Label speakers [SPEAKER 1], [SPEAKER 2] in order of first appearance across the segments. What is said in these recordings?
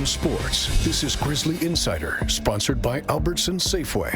[SPEAKER 1] sports, this is Grizzly Insider, sponsored by Albertson Safeway.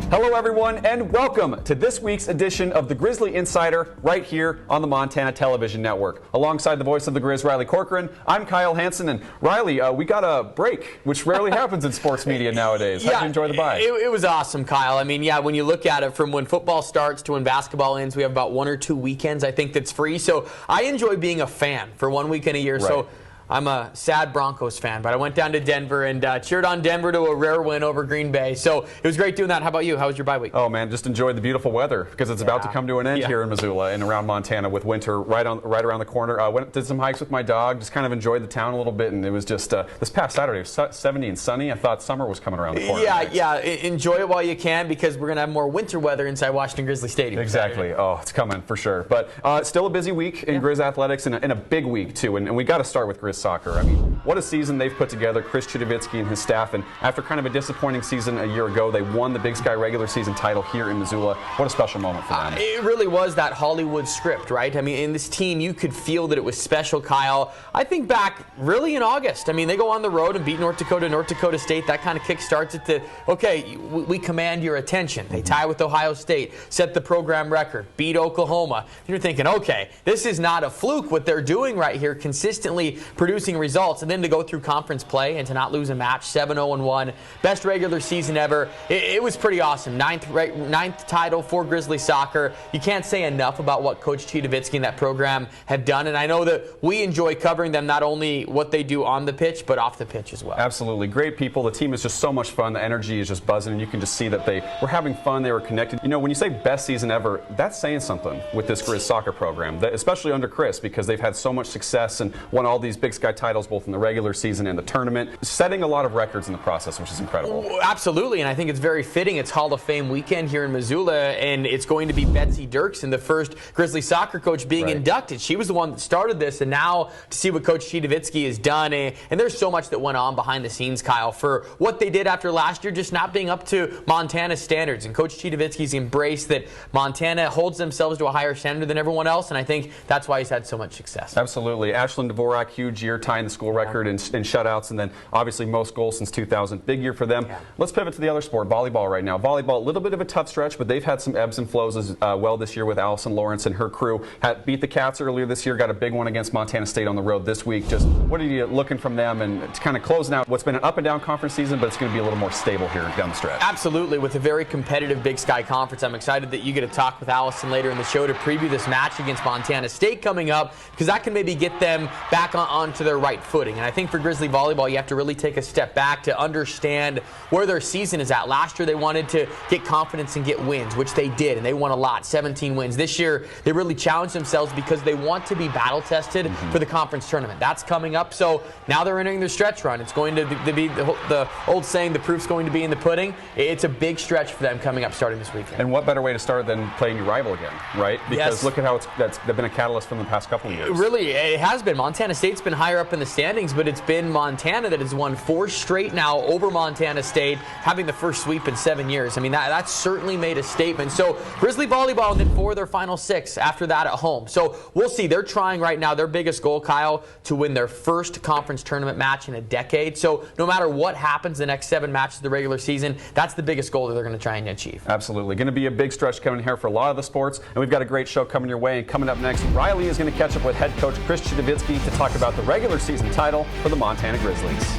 [SPEAKER 2] Hello everyone, and welcome to this week's edition of the Grizzly Insider right here on the Montana Television Network. Alongside the voice of the Grizz, Riley Corcoran, I'm Kyle Hansen, and Riley, we got a break, which rarely happens in sports media nowadays. How'd you enjoy the bye?
[SPEAKER 3] It was awesome, Kyle. I mean, yeah, when you look at it from when football starts to when basketball ends, we have about 1 or 2 weekends, I think, that's free. So I enjoy being a fan for 1 weekend a year. Right. So I'm a sad Broncos fan, but I went down to Denver and cheered on Denver to a rare win over Green Bay. So it was great doing that. How about you? How was your bye week?
[SPEAKER 2] Oh, man, just enjoyed the beautiful weather because it's about to come to an end here in Missoula and around Montana with winter right around the corner. Did some hikes with my dog, just kind of enjoyed the town a little bit, and it was just this past Saturday, it was 70 and sunny. I thought summer was coming around the corner.
[SPEAKER 3] Yeah, enjoy it while you can because we're going to have more winter weather inside Washington Grizzly Stadium.
[SPEAKER 2] Exactly. Oh, it's coming for sure. But still a busy week in Grizz athletics and a big week, too. And we got to start with Grizz soccer. I mean, what a season they've put together, Chris Citowicki and his staff. And after kind of a disappointing season a year ago, they won the Big Sky regular season title here in Missoula. What a special moment for them.
[SPEAKER 3] It really was that Hollywood script, right? I mean, in this team, you could feel that it was special, Kyle. I think back really in August. I mean, they go on the road and beat North Dakota State. That kind of kick-starts it to, okay, we command your attention. They tie with Ohio State, set the program record, beat Oklahoma. You're thinking, okay, this is not a fluke what they're doing right here, consistently producing results. And then to go through conference play and to not lose a match, 7-0-1, best regular season ever. It was pretty awesome. Ninth title for Grizzly soccer. You can't say enough about what Coach Citowicki and that program have done, and I know that we enjoy covering them, not only what they do on the pitch, but off the pitch as well.
[SPEAKER 2] Absolutely. Great people. The team is just so much fun. The energy is just buzzing, and you can just see that they were having fun. They were connected. You know, when you say best season ever, that's saying something with this Grizz soccer program, especially under Chris, because they've had so much success and won all these Big Sky titles, both in the regular season and the tournament, setting a lot of records in the process, which is incredible.
[SPEAKER 3] Absolutely, and I think it's very fitting. It's Hall of Fame weekend here in Missoula, and it's going to be Betsy Dirksen, the first Grizzly soccer coach, being inducted. She was the one that started this, and now to see what Coach Citowicki has done, and there's so much that went on behind the scenes, Kyle, for what they did after last year, just not being up to Montana's standards, and Coach Citowicki's embraced that Montana holds themselves to a higher standard than everyone else, and I think that's why he's had so much success.
[SPEAKER 2] Absolutely. Ashlyn Dvorak, huge year, tying the school record in shutouts, and then obviously most goals since 2000. Big year for them. Let's pivot to the other sport, volleyball right now. Volleyball, a little bit of a tough stretch, but they've had some ebbs and flows as well this year with Allison Lawrence and her crew. Beat the Cats earlier this year, got a big one against Montana State on the road this week. Just what are you looking from them, and to kind of closing out what's been an up and down conference season, but it's going to be a little more stable here down the stretch.
[SPEAKER 3] Absolutely. With a very competitive Big Sky Conference, I'm excited that you get to talk with Allison later in the show to preview this match against Montana State coming up, because that can maybe get them back onto their right footing. And I think for Grizzly volleyball, you have to really take a step back to understand where their season is at. Last year, they wanted to get confidence and get wins, which they did, and they won a lot, 17 wins. This year, they really challenged themselves because they want to be battle-tested for the conference tournament. That's coming up, so now they're entering their stretch run. It's going to be the old saying, the proof's going to be in the pudding. It's a big stretch for them coming up starting this weekend.
[SPEAKER 2] And what better way to start than playing your rival again, right? Because look at how they've been a catalyst from the past couple of years.
[SPEAKER 3] Really, it has been. Montana State's been higher up in the standings, but it's been Montana that has won 4 straight now over Montana State, having the first sweep in 7 years. I mean, that's certainly made a statement. So Grizzly volleyball, and then 4 of their final 6 after that at home. So we'll see. They're trying right now, their biggest goal, Kyle, to win their first conference tournament match in a decade. So no matter what happens the next 7 matches of the regular season, that's the biggest goal that they're going to try and achieve.
[SPEAKER 2] Absolutely. Going to be a big stretch coming here for a lot of the sports, and we've got a great show coming your way. And coming up next, Riley is going to catch up with head coach Chris Citowicki to talk about the regular season title for the Montana Grizzlies.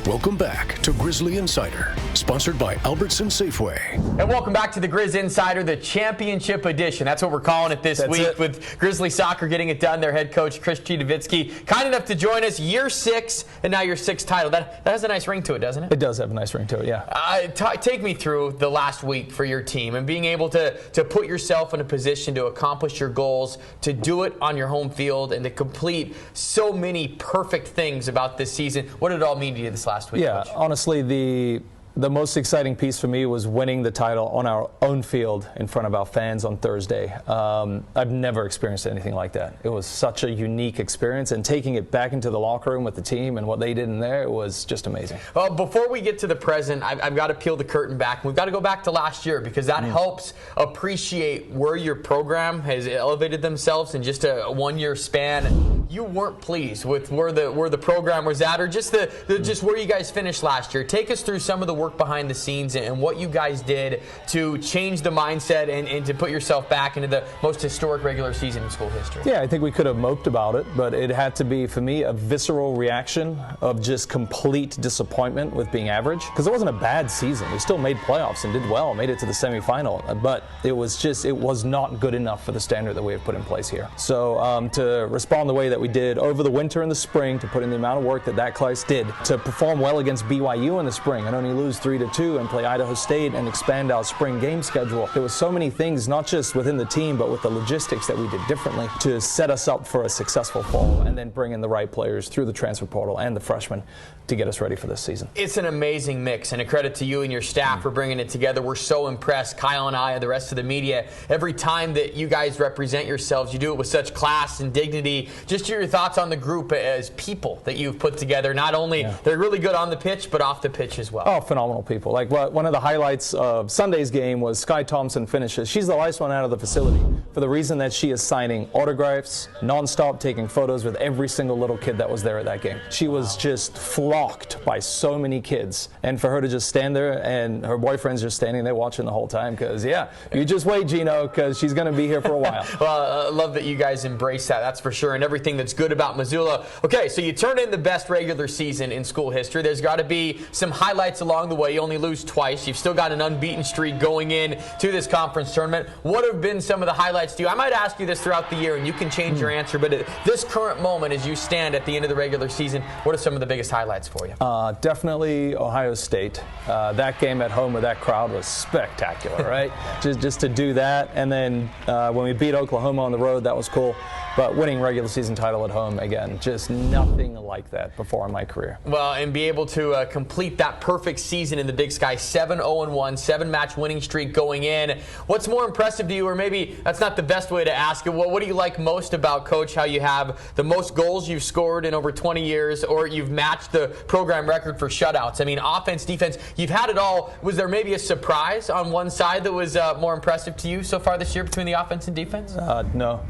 [SPEAKER 1] Welcome back to Grizzly Insider, sponsored by Albertson Safeway.
[SPEAKER 3] And welcome back to the Grizz Insider, the championship edition. That's what we're calling it this week, with Grizzly Soccer getting it done. Their head coach, Chris Citowicki, kind enough to join us. Year 6, and now your 6th title. That has a nice ring to it, doesn't it?
[SPEAKER 4] It does have a nice ring to it, yeah.
[SPEAKER 3] Take me through the last week for your team and being able to put yourself in a position to accomplish your goals, to do it on your home field, and to complete so many perfect things about this season. What did it all mean to you this last week,
[SPEAKER 4] Yeah,
[SPEAKER 3] Coach?
[SPEAKER 4] honestly, the the most exciting piece for me was winning the title on our own field in front of our fans on Thursday. I've never experienced anything like that. It was such a unique experience, and taking it back into the locker room with the team and what they did in there, it was just amazing.
[SPEAKER 3] Well, before we get to the present, I've got to peel the curtain back. We've got to go back to last year, because that helps appreciate where your program has elevated themselves in just a one-year span. You weren't pleased with where the program was at, or just just where you guys finished last year. Take us through some of the work behind the scenes and what you guys did to change the mindset and to put yourself back into the most historic regular season in school history.
[SPEAKER 4] Yeah, I think we could have moped about it, but it had to be, for me, a visceral reaction of just complete disappointment with being average, because it wasn't a bad season. We still made playoffs and did well, made it to the semifinal, but it was not good enough for the standard that we have put in place here. So to respond the way that we did over the winter and the spring, to put in the amount of work that class did, to perform well against BYU in the spring and only lose 3-2 and play Idaho State and expand our spring game schedule. There were so many things, not just within the team, but with the logistics that we did differently to set us up for a successful fall, and then bring in the right players through the transfer portal and the freshmen to get us ready for this season.
[SPEAKER 3] It's an amazing mix, and a credit to you and your staff for bringing it together. We're so impressed, Kyle and I and the rest of the media. Every time that you guys represent yourselves, you do it with such class and dignity. Just your thoughts on the group as people that you've put together. Not only they're really good on the pitch, but off the pitch as well.
[SPEAKER 4] Oh, phenomenal people. Like, one of the highlights of Sunday's game was Sky Thompson finishes. She's the last one out of the facility for the reason that she is signing autographs, nonstop, taking photos with every single little kid that was there at that game. She was just flocked by so many kids, and for her to just stand there, and her boyfriend's just standing there watching the whole time, because you just wait, Gino, because she's going to be here for a while.
[SPEAKER 3] Well, I love that you guys embrace that, that's for sure, and everything that's good about Missoula. Okay, so you turn in the best regular season in school history. There's got to be some highlights along the way. You only lose twice. You've still got an unbeaten streak going in to this conference tournament. What have been some of the highlights to you? I might ask you this throughout the year, and you can change your answer, but at this current moment, as you stand at the end of the regular season, what are some of the biggest highlights for you?
[SPEAKER 4] Definitely Ohio State. That game at home with that crowd was spectacular, right? just to do that, and then when we beat Oklahoma on the road, that was cool. But winning regular season title at home, again, just nothing like that before in my career.
[SPEAKER 3] Well, and be able to complete that perfect season in the Big Sky, 7-0-1, 7-match winning streak going in. What's more impressive to you, or maybe that's not the best way to ask it, what do you like most about, Coach, how you have the most goals you've scored in over 20 years, or you've matched the program record for shutouts? I mean, offense, defense, you've had it all. Was there maybe a surprise on one side that was more impressive to you so far this year between the offense and defense?
[SPEAKER 4] No.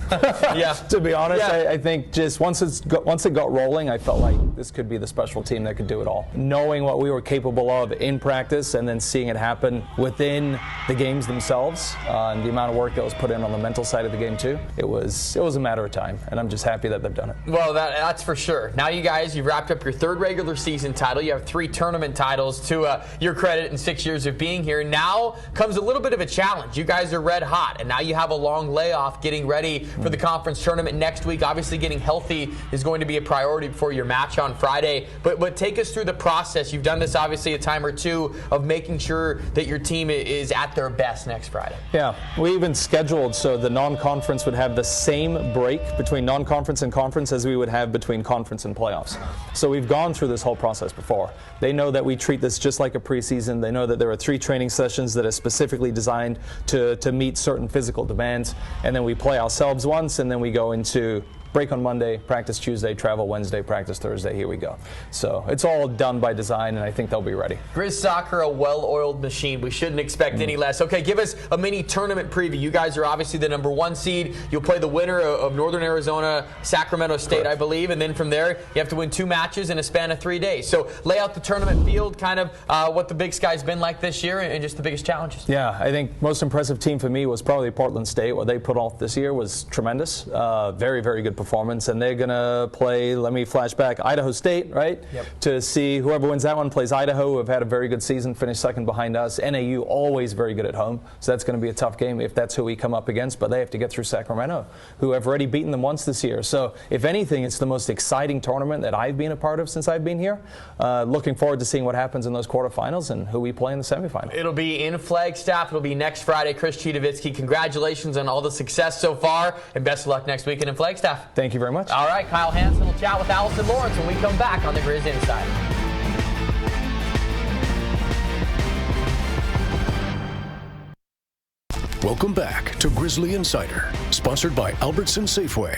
[SPEAKER 3] Yeah.
[SPEAKER 4] To be honest, I think just once it got rolling, I felt like this could be the special team that could do it all. Knowing what we were capable of in practice, and then seeing it happen within the games themselves, and the amount of work that was put in on the mental side of the game too, it was a matter of time, and I'm just happy that they've done it.
[SPEAKER 3] Well, that's for sure. Now you guys, you've wrapped up your third regular season title. You have 3 tournament titles to your credit in 6 years of being here. Now comes a little bit of a challenge. You guys are red hot, and now you have a long layoff getting ready for the conference tournament next week. Obviously, getting healthy is going to be a priority before your match on Friday. But take us through the process. You've done this obviously a time or two of making sure that your team is at their best next Friday.
[SPEAKER 4] Yeah, we even scheduled so the non-conference would have the same break between non-conference and conference as we would have between conference and playoffs. So we've gone through this whole process before. They know that we treat this just like a preseason. They know that there are 3 training sessions that are specifically designed to meet certain physical demands, and then we play ourselves once, and then we go into break on Monday, practice Tuesday, travel Wednesday, practice Thursday, here we go. So it's all done by design, and I think they'll be ready.
[SPEAKER 3] Grizz Soccer, a well-oiled machine. We shouldn't expect any less. Okay, give us a mini tournament preview. You guys are obviously the #1 seed. You'll play the winner of Northern Arizona, Sacramento State, correct, I believe, and then from there, you have to win 2 matches in a span of 3 days. So lay out the tournament field, kind of what the Big Sky's been like this year, and just the biggest challenges.
[SPEAKER 4] Yeah, I think most impressive team for me was probably Portland State. What they put off this year was tremendous. Very, very good performance, and they're going to play, let me flash back, Idaho State, right?
[SPEAKER 3] Yep.
[SPEAKER 4] To see whoever wins that one plays Idaho, who have had a very good season, finished second behind us. NAU, always very good at home, so that's going to be a tough game if that's who we come up against, but they have to get through Sacramento, who have already beaten them once this year. So if anything, it's the most exciting tournament that I've been a part of since I've been here. Looking forward to seeing what happens in those quarterfinals and who we play in the semifinal.
[SPEAKER 3] It'll be in Flagstaff. It'll be next Friday. Chris Citowicki, congratulations on all the success so far, and best of luck next weekend in Flagstaff.
[SPEAKER 4] Thank you very much.
[SPEAKER 3] All right, Kyle Hansen will chat with Allison Lawrence when we come back on the Grizzly Insider.
[SPEAKER 1] Welcome back to Grizzly Insider, sponsored by Albertson Safeway.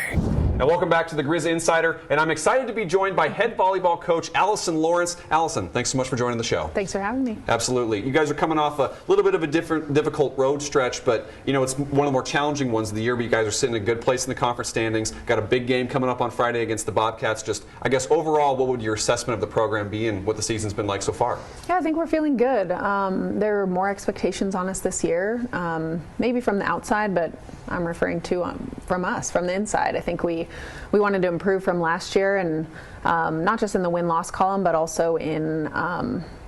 [SPEAKER 2] And welcome back to the Grizzly Insider, and I'm excited to be joined by head volleyball coach Allison Lawrence. Allison, thanks so much for joining the show.
[SPEAKER 5] Thanks for having me.
[SPEAKER 2] Absolutely. You guys are coming off a little bit of a difficult road stretch, but it's one of the more challenging ones of the year, but you guys are sitting in a good place in the conference standings. Got a big game coming up on Friday against the Bobcats. Just, I guess, overall, what would your assessment of the program be and what the season's been like so far?
[SPEAKER 5] Yeah, I think we're feeling good. There are more expectations on us this year, maybe from the outside, but I'm referring to from us, from the inside. I think we wanted to improve from last year, and not just in the win-loss column, but also in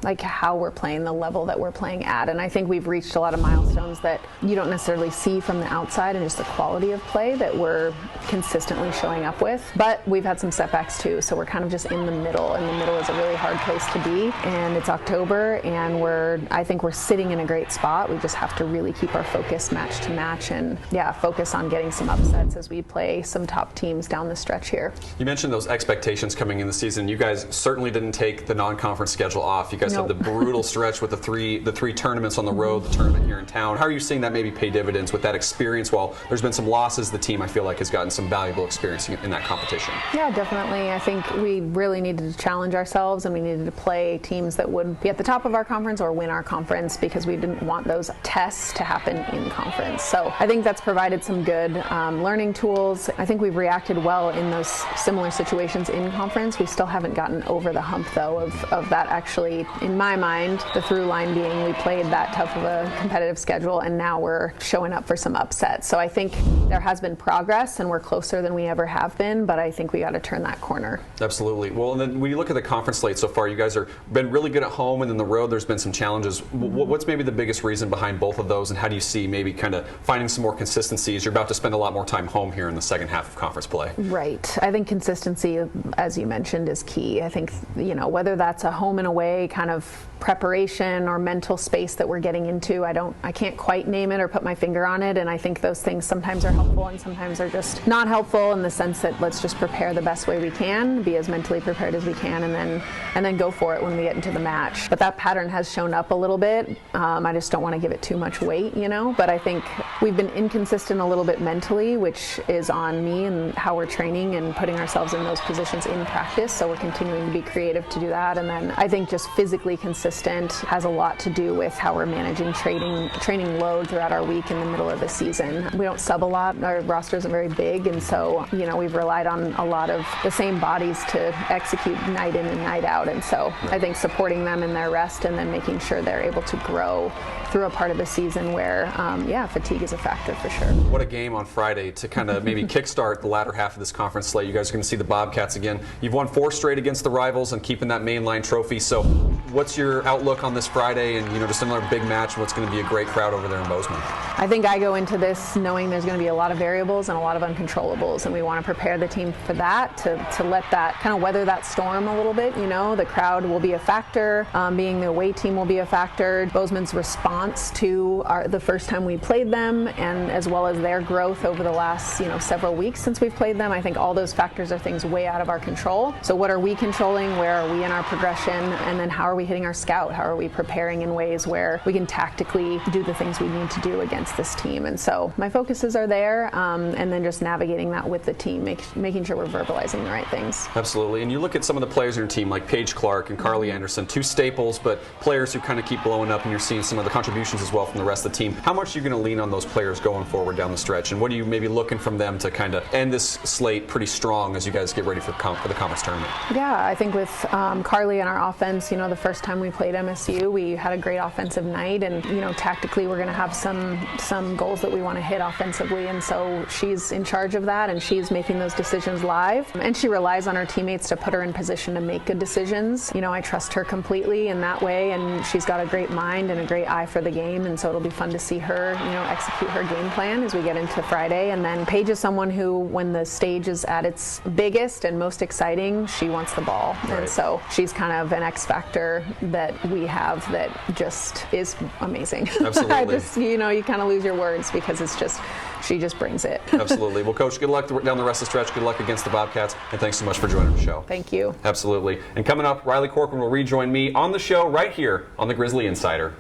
[SPEAKER 5] like how we're playing, the level that we're playing at. And I think we've reached a lot of milestones that you don't necessarily see from the outside, and just the quality of play that we're consistently showing up with. But we've had some setbacks too, so we're kind of just in the middle, and the middle is a really hard place to be. And it's October, and I think we're sitting in a great spot. We just have to really keep our focus match to match, and focus on getting some upsets as we play some top teams down the stretch here.
[SPEAKER 2] You mentioned those expectations coming in the season. You guys certainly didn't take the non-conference schedule off. You guys had the brutal stretch with the three tournaments on the road, the tournament here in town. How are you seeing that maybe pay dividends with that experience? While there's been some losses, the team, I feel like, has gotten some valuable experience in that competition.
[SPEAKER 5] Yeah, definitely. I think we really needed to challenge ourselves, and we needed to play teams that would be at the top of our conference or win our conference, because we didn't want those tests to happen in conference. So I think that's provided some good learning tools. I think we've reacted well in those similar situations in conference. We still haven't gotten over the hump, though, of that actually, in my mind, the through line being we played that tough of a competitive schedule, and now we're showing up for some upsets. So I think there has been progress, and we're closer than we ever have been, but I think we got to turn that corner.
[SPEAKER 2] Absolutely. Well, and then when you look at the conference slate so far, you guys have been really good at home, and then the road, there's been some challenges. What's maybe the biggest reason behind both of those, and how do you see maybe kind of finding some more consistency as you're about to spend a lot more time home here in the second half of conference play? Right.
[SPEAKER 5] I think consistency, as you mentioned, is key. I think, whether that's a home and away kind of preparation or mental space that we're getting into, I can't quite name it or put my finger on it, and I think those things sometimes are helpful and sometimes are just not helpful, in the sense that let's just prepare the best way we can, be as mentally prepared as we can, and then go for it when we get into the match. But that pattern has shown up a little bit. I just don't want to give it too much weight, but I think we've been inconsistent a little bit mentally, which is on me and how we're training and putting ourselves in those positions in practice, so we're continuing to be creative to do that. And then I think just physically consistent has a lot to do with how we're managing training load throughout our week in the middle of the season. We don't sub a lot. Our roster isn't very big, and so we've relied on a lot of the same bodies to execute night in and night out. And so I think supporting them in their rest, and then making sure they're able to grow through a part of the season where fatigue is a factor for sure.
[SPEAKER 2] What a game on Friday to kind of maybe kickstart the latter half of this conference slate. You guys are going to see the Bobcats again. You've won 4 straight against the rivals and keeping that mainline trophy. So what's your outlook on this Friday, and just another big match, and what's going to be a great crowd over there in Bozeman?
[SPEAKER 5] I think I go into this knowing there's going to be a lot of variables and a lot of uncontrollables, and we want to prepare the team for that, to let that kind of weather that storm a little bit. The crowd will be a factor, being the away team will be a factor. Bozeman's response to the first time we played them, and as well as their growth over the last several weeks since we've played them, I think all those factors are things way out of our control. So what are we controlling? Where are we in our progression? And then how are we hitting our scout? How are we preparing in ways where we can tactically do the things we need to do against this team? And so my focuses are there, and then just navigating that with the team, making sure we're verbalizing the right things.
[SPEAKER 2] Absolutely. And you look at some of the players in your team, like Paige Clark and Carly Anderson, 2 staples, but players who kind of keep blowing up, and you're seeing some of the contributions as well from the rest of the team. How much are you going to lean on those players going forward down the stretch, and what are you maybe looking from them to kind of end this slate pretty strong as you guys get ready for the conference tournament?
[SPEAKER 5] Yeah, I think with Carly and our offense, the first time we played MSU, we had a great offensive night, and tactically we're going to have some goals that we want to hit offensively, and so she's in charge of that, and she's making those decisions live, and she relies on her teammates to put her in position to make good decisions. I trust her completely in that way, and she's got a great mind and a great eye for the game, and so it'll be fun to see her execute her game plan as we get into Friday. And then Paige is someone who, when the stage is at its biggest and most exciting, she wants the ball. Right. And so she's kind of an X factor that we have that just is amazing.
[SPEAKER 2] Absolutely.
[SPEAKER 5] You kind of lose your words, because she just brings it.
[SPEAKER 2] Absolutely. Well, Coach, good luck down the rest of the stretch. Good luck against the Bobcats, and thanks so much for joining the show.
[SPEAKER 5] Thank you.
[SPEAKER 2] Absolutely. And coming up, Riley Corcoran will rejoin me on the show right here on the Grizzly Insider.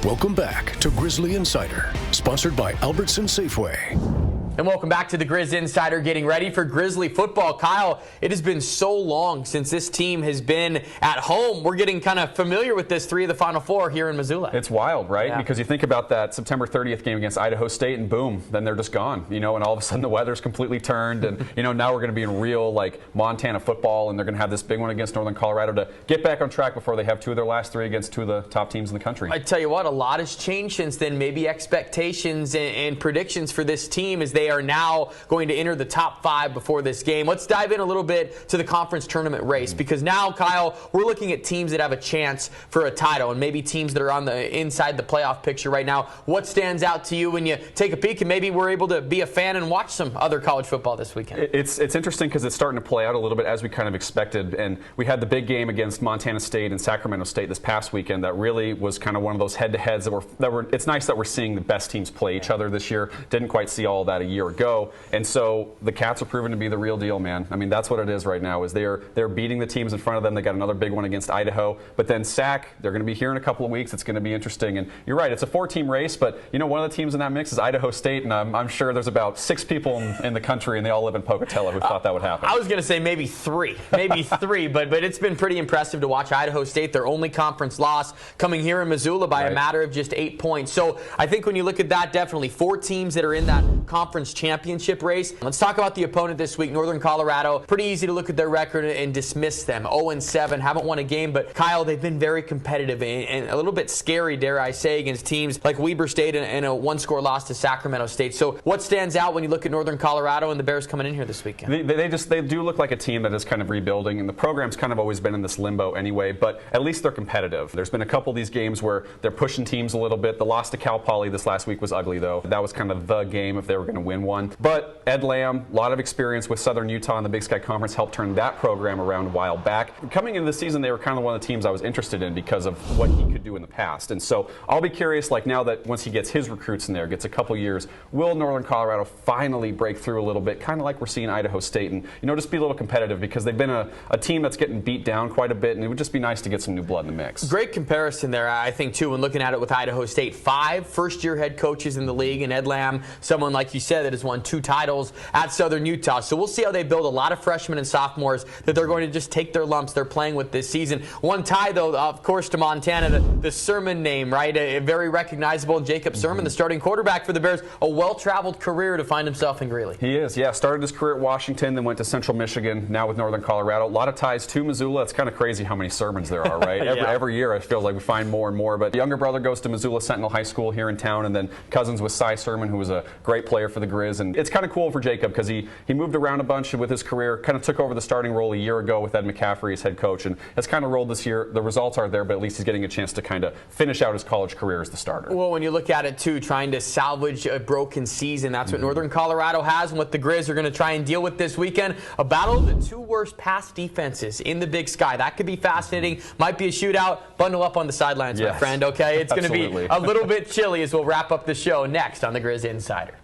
[SPEAKER 1] Welcome back to Grizzly Insider, sponsored by Albertson Safeway.
[SPEAKER 3] And welcome back to the Grizz Insider, getting ready for Grizzly football. Kyle, it has been so long since this team has been at home. We're getting kind of familiar with this 3 of the Final 4 here in Missoula.
[SPEAKER 2] It's wild, right?
[SPEAKER 3] Yeah.
[SPEAKER 2] Because you think about that September 30th game against Idaho State, and boom, then they're just gone. And all of a sudden the weather's completely turned, and now we're going to be in real Montana football, and they're going to have this big one against Northern Colorado to get back on track before they have 2 of their last 3 against 2 of the top teams in the country.
[SPEAKER 3] I tell you what, a lot has changed since then. Maybe expectations and predictions for this team as they are now going to enter the top 5 before this game. Let's dive in a little bit to the conference tournament race, because now, Kyle, we're looking at teams that have a chance for a title and maybe teams that are on the inside the playoff picture right now. What stands out to you when you take a peek, and maybe we're able to be a fan and watch some other college football this weekend?
[SPEAKER 2] It's interesting because it's starting to play out a little bit as we kind of expected, and we had the big game against Montana State and Sacramento State this past weekend that really was kind of one of those head-to-heads that were it's nice that we're seeing the best teams play each other this year. Didn't quite see all that a year ago. And so the Cats are proven to be the real deal, man. I mean, that's what it is right now, is they're beating the teams in front of them. They got another big one against Idaho. But then Sac, they're going to be here in a couple of weeks. It's going to be interesting. And you're right, it's a 4-team race, but one of the teams in that mix is Idaho State, and I'm sure there's about 6 people in the country, and they all live in Pocatello, who thought that would happen.
[SPEAKER 3] I was going to say maybe 3. Maybe 3, but it's been pretty impressive to watch Idaho State, their only conference loss, coming here in Missoula by a matter of just 8 points. So I think when you look at that, definitely 4 teams that are in that conference championship race. Let's talk about the opponent this week, Northern Colorado. Pretty easy to look at their record and dismiss them. 0-7, haven't won a game, but Kyle, they've been very competitive and a little bit scary, dare I say, against teams like Weber State and a 1-score loss to Sacramento State. So what stands out when you look at Northern Colorado and the Bears coming in here this weekend?
[SPEAKER 2] They do look like a team that is kind of rebuilding, and the program's kind of always been in this limbo anyway, but at least they're competitive. There's been a couple of these games where they're pushing teams a little bit. The loss to Cal Poly this last week was ugly, though. That was kind of the game if they were going to win one. But Ed Lamb, a lot of experience with Southern Utah in the Big Sky Conference, helped turn that program around a while back. Coming into the season, they were kind of one of the teams I was interested in because of what he could do in the past. And so I'll be curious, now that once he gets his recruits in there, gets a couple years, will Northern Colorado finally break through a little bit, kind of like we're seeing Idaho State, and just be a little competitive, because they've been a team that's getting beat down quite a bit, and it would just be nice to get some new blood in the mix.
[SPEAKER 3] Great comparison there, I think, too, when looking at it with Idaho State. 5 first-year head coaches in the league, and Ed Lamb, someone like you said that has won 2 titles at Southern Utah. So we'll see how they build a lot of freshmen and sophomores that they're going to just take their lumps they're playing with this season. One tie, though, of course, to Montana, the Sermon name, right? A very recognizable Jacob Sermon, the starting quarterback for the Bears, a well-traveled career to find himself in Greeley.
[SPEAKER 2] He is, yeah. Started his career at Washington, then went to Central Michigan, now with Northern Colorado. A lot of ties to Missoula. It's kind of crazy how many Sermons there are, right? Every year, I feel like we find more and more. But the younger brother goes to Missoula Sentinel High School here in town, and then cousins with Cy Sermon, who was a great player for the Grizz. And it's kind of cool for Jacob because he moved around a bunch with his career, kind of took over the starting role a year ago with Ed McCaffrey as head coach, and has kind of rolled this year. The results are there, but at least he's getting a chance to kind of finish out his college career as the starter.
[SPEAKER 3] Well, when you look at it, too, trying to salvage a broken season, that's what Northern Colorado has, and what the Grizz are going to try and deal with this weekend. A battle of the 2 worst pass defenses in the Big Sky. That could be fascinating. Might be a shootout. Bundle up on the sidelines, my friend, okay? It's going to be a little bit chilly as we'll wrap up the show next on the Grizz Insider.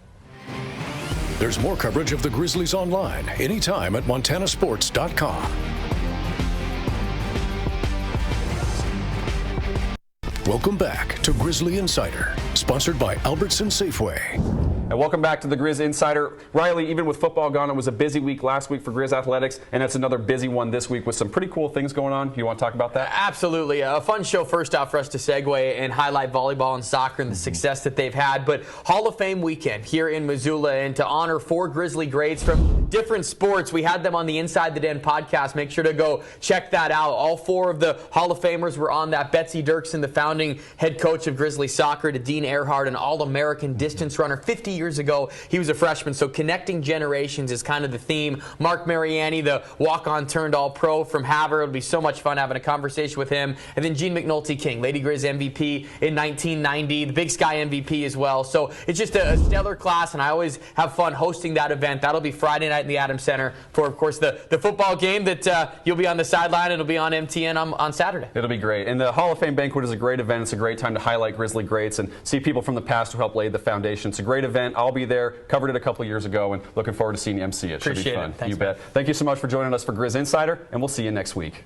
[SPEAKER 1] There's more coverage of the Grizzlies online anytime at montanasports.com. Welcome back to Grizzly Insider, sponsored by Albertson Safeway.
[SPEAKER 2] And welcome back to the Grizz Insider. Riley, even with football gone, it was a busy week last week for Grizz Athletics, and it's another busy one this week with some pretty cool things going on. You want to talk about that?
[SPEAKER 3] Absolutely. A fun show first off for us to segue and highlight volleyball and soccer and the success that they've had. But Hall of Fame weekend here in Missoula, and to honor 4 Grizzly greats from different sports, we had them on the Inside the Den podcast. Make sure to go check that out. All 4 of the Hall of Famers were on that. Betsy Dirksen, the founding head coach of Grizzly soccer, to Dean Earhart, an All-American distance runner 50 years ago. He was a freshman, so connecting generations is kind of the theme. Mark Mariani, the walk-on turned all-pro from Havre. It'll be so much fun having a conversation with him. And then Gene McNulty King, Lady Grizz MVP in 1990, the Big Sky MVP as well. So it's just a stellar class, and I always have fun hosting that event. That'll be Friday night in the Adams Center for, of course, the football game that you'll be on the sideline. It'll be on MTN on Saturday.
[SPEAKER 2] It'll be great. And the Hall of Fame banquet is a great event. It's a great time to highlight Grizzly greats and see people from the past who helped lay the foundation. It's a great event. I'll be there. Covered it a couple years ago, and looking forward to seeing you MC it. Should be fun.
[SPEAKER 3] Appreciate it. Thanks,
[SPEAKER 2] you bet. Thank you so much for joining us for Grizz Insider, and we'll see you next week.